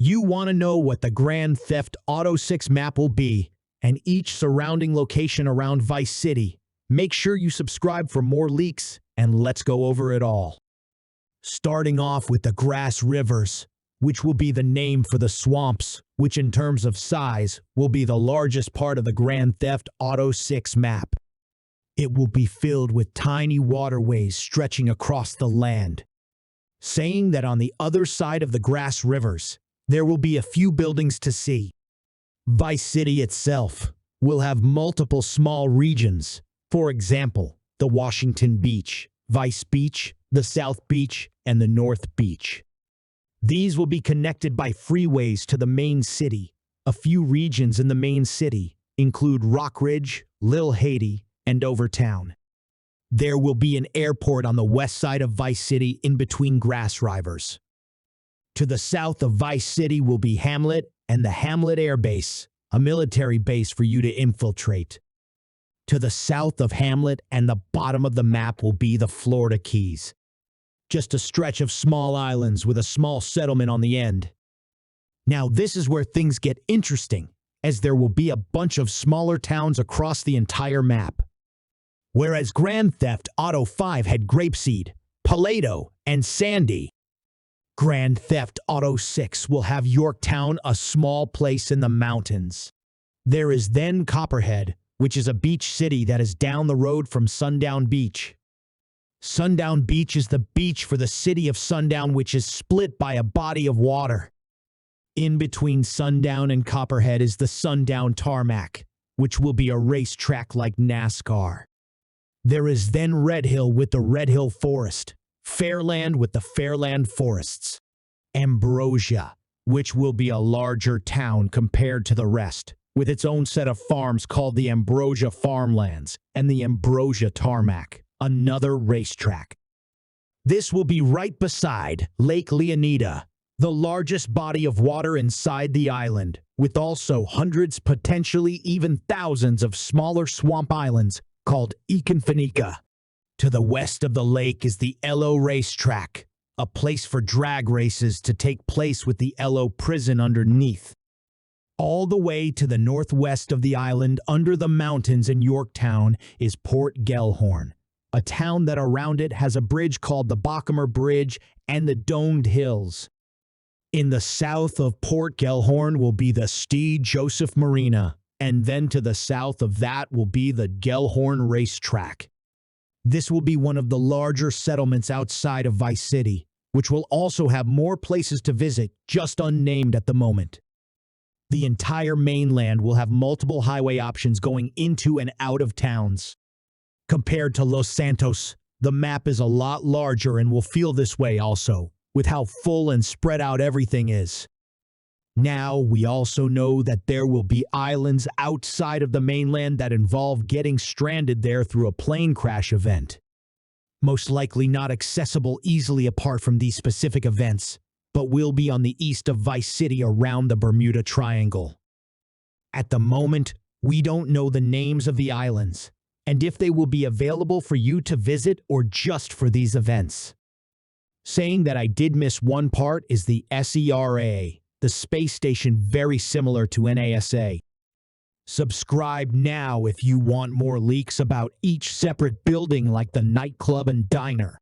You want to know what the Grand Theft Auto 6 map will be, and each surrounding location around Vice City. Make sure you subscribe for more leaks, and let's go over it all. Starting off with the Grass Rivers, which will be the name for the swamps, which in terms of size will be the largest part of the Grand Theft Auto 6 map. It will be filled with tiny waterways stretching across the land. Saying that on the other side of the Grass Rivers, there will be a few buildings to see. Vice City itself will have multiple small regions. For example, the Washington Beach, Vice Beach, the South Beach, and the North Beach. These will be connected by freeways to the main city. A few regions in the main city include Rockridge, Lil Haiti, and Overtown. There will be an airport on the west side of Vice City in between Grass Rivers. To the south of Vice City will be Hamlet and the Hamlet Air Base, a military base for you to infiltrate. To the south of Hamlet and the bottom of the map will be the Florida Keys. Just a stretch of small islands with a small settlement on the end. Now this is where things get interesting, as there will be a bunch of smaller towns across the entire map. Whereas Grand Theft Auto 5 had Grapeseed, Paleto, and Sandy, Grand Theft Auto 6 will have Yorktown, a small place in the mountains. There is then Copperhead, which is a beach city that is down the road from Sundown Beach. Sundown Beach is the beach for the city of Sundown, which is split by a body of water. In between Sundown and Copperhead is the Sundown Tarmac, which will be a racetrack like NASCAR. There is then Redhill with the Redhill Forest, Fairland with the Fairland Forests, Ambrosia, which will be a larger town compared to the rest, with its own set of farms called the Ambrosia Farmlands, and the Ambrosia Tarmac, another racetrack. This will be right beside Lake Leonida, the largest body of water inside the island, with also hundreds, potentially even thousands of smaller swamp islands called Econfinica. To the west of the lake is the Elo Racetrack, a place for drag races to take place with the Elo prison underneath. All the way to the northwest of the island, under the mountains in Yorktown, is Port Gellhorn, a town that around it has a bridge called the Bockamer Bridge and the Domed Hills. In the south of Port Gellhorn will be the Stede Joseph Marina, and then to the south of that will be the Gellhorn Racetrack. This will be one of the larger settlements outside of Vice City, which will also have more places to visit, just unnamed at the moment. The entire mainland will have multiple highway options going into and out of towns. Compared to Los Santos, the map is a lot larger and will feel this way also, with how full and spread out everything is. Now, we also know that there will be islands outside of the mainland that involve getting stranded there through a plane crash event. Most likely not accessible easily apart from these specific events, but will be on the east of Vice City around the Bermuda Triangle. At the moment, we don't know the names of the islands, and if they will be available for you to visit or just for these events. Saying that I did miss one part is the SERA, the space station very similar to NASA. Subscribe now if you want more leaks about each separate building like the nightclub and diner.